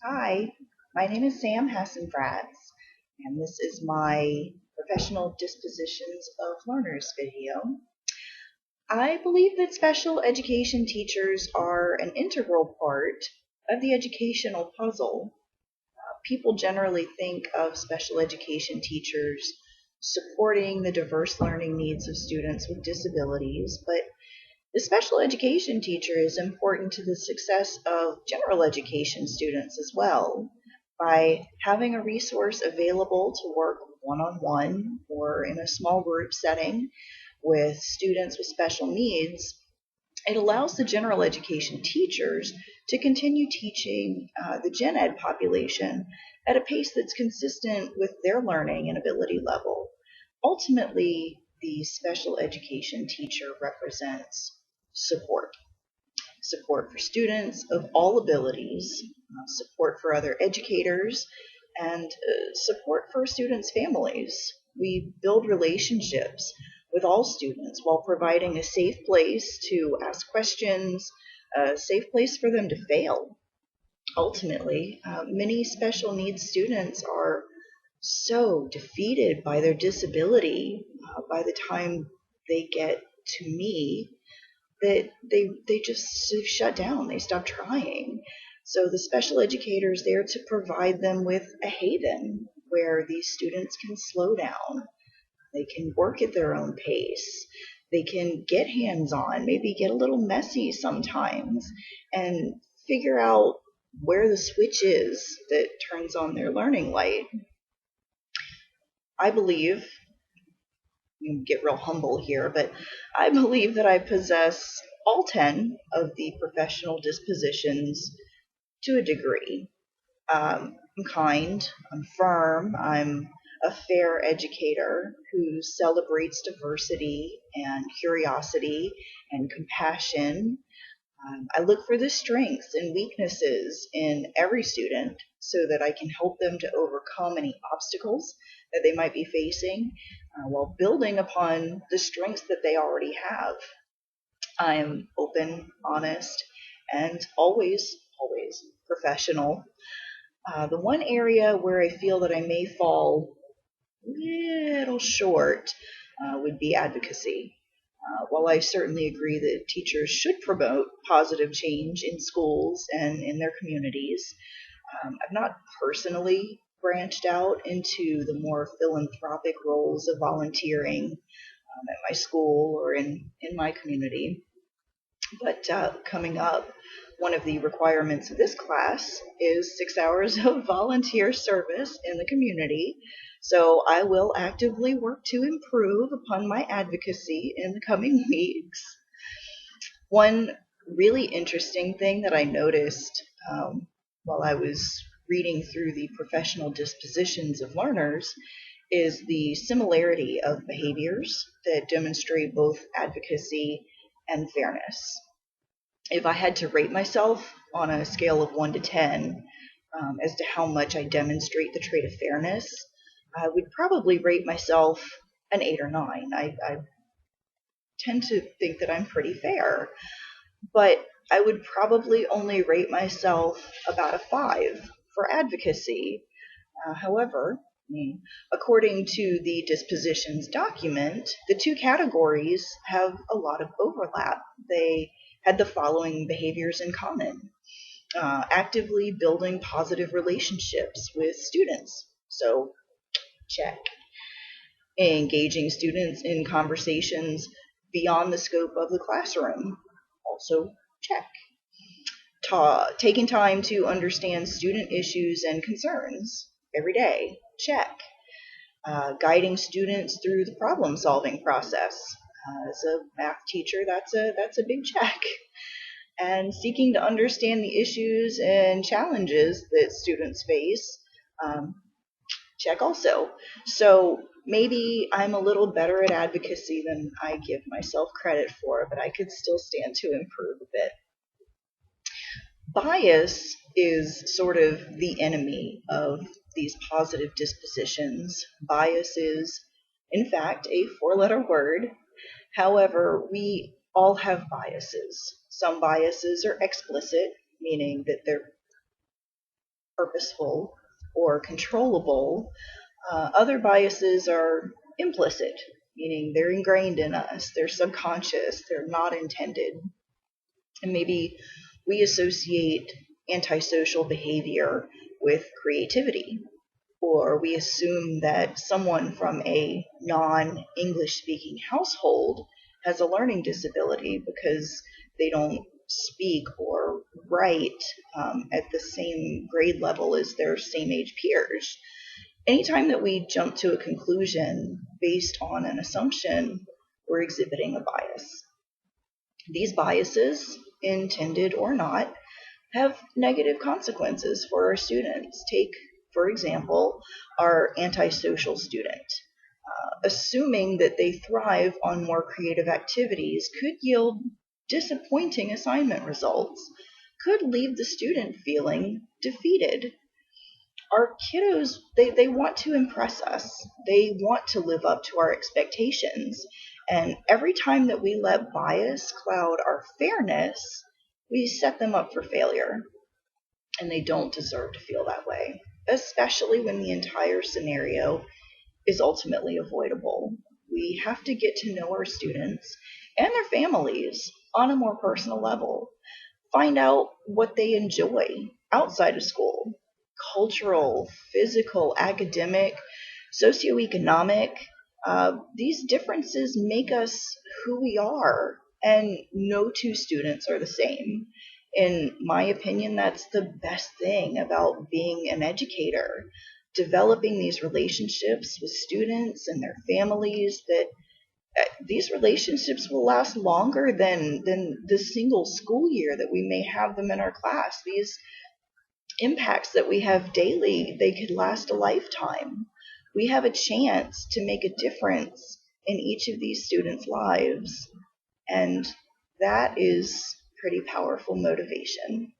Hi, my name is Sam Hassenfratz, and this is my Professional Dispositions of Learners video. I believe that special education teachers are an integral part of the educational puzzle. People generally think of special education teachers supporting the diverse learning needs of students with disabilities, but the special education teacher is important to the success of general education students as well. By having a resource available to work one on one or in a small group setting with students with special needs, it allows the general education teachers to continue teaching the gen ed population at a pace that's consistent with their learning and ability level. Ultimately, the special education teacher represents support support for students of all abilities, support for other educators, and support for students' families. We build relationships with all students while providing a safe place to ask questions, a safe place for them to fail. Ultimately, many special needs students are so defeated by their disability by the time they get to me that they just shut down. They stop trying. So the special educator is there to provide them with a haven where these students can slow down. They can work at their own pace. They can get hands on, maybe get a little messy sometimes, and figure out where the switch is that turns on their learning light. I believe, get real humble here, but I believe that I possess all 10 of the professional dispositions to a degree. I'm kind, I'm firm, I'm a fair educator who celebrates diversity and curiosity and compassion. I look for the strengths and weaknesses in every student so that I can help them to overcome any obstacles that they might be facing while building upon the strengths that they already have. I am open, honest, and always professional. The one area where I feel that I may fall a little short would be advocacy. While I certainly agree that teachers should promote positive change in schools and in their communities, I've not personally branched out into the more philanthropic roles of volunteering at my school or in my community. But coming up, one of the requirements of this class is 6 hours of volunteer service in the community. So I will actively work to improve upon my advocacy in the coming weeks. One really interesting thing that I noticed while I was reading through the professional dispositions of learners is the similarity of behaviors that demonstrate both advocacy and fairness. If I had to rate myself on a scale of 1 to 10 as to how much I demonstrate the trait of fairness, I would probably rate myself an 8 or 9. I tend to think that I'm pretty fair, but I would probably only rate myself about a 5 for advocacy. However, according to the dispositions document, the two categories have a lot of overlap. They had the following behaviors in common: actively building positive relationships with students. So, check. Engaging students in conversations beyond the scope of the classroom. Also, check. Taking time to understand student issues and concerns every day. Check. Guiding students through the problem solving process. As a math teacher, that's a big check. And seeking to understand the issues and challenges that students face, um, check also. So maybe I'm a little better at advocacy than I give myself credit for, but I could still stand to improve a bit. Bias is sort of the enemy of these positive dispositions. Bias is, in fact, a four-letter word. However, we all have biases. Some biases are explicit, meaning that they're purposeful or controllable. Other biases are implicit, meaning they're ingrained in us, they're subconscious, they're not intended. And maybe we associate antisocial behavior with creativity, or we assume that someone from a non English speaking household has a learning disability because they don't speak or write at the same grade level as their same age peers. Anytime that we jump to a conclusion based on an assumption, we're exhibiting a bias. These biases, intended or not, have negative consequences for our students. Take, for example, our antisocial student. Assuming that they thrive on more creative activities could yield disappointing assignment results, could leave the student feeling defeated. Our kiddos, they want to impress us. They want to live up to our expectations. And every time that we let bias cloud our fairness, we set them up for failure. And they don't deserve to feel that way, especially when the entire scenario is ultimately avoidable. We have to get to know our students and their families on a more personal level. Find out what they enjoy outside of school: cultural, physical, academic, socioeconomic. These differences make us who we are, and no two students are the same. In my opinion, that's the best thing about being an educator, developing these relationships with students and their families, that these relationships will last longer than the single school year that we may have them in our class. These impacts that we have daily, they could last a lifetime. We have a chance to make a difference in each of these students' lives, and that is pretty powerful motivation.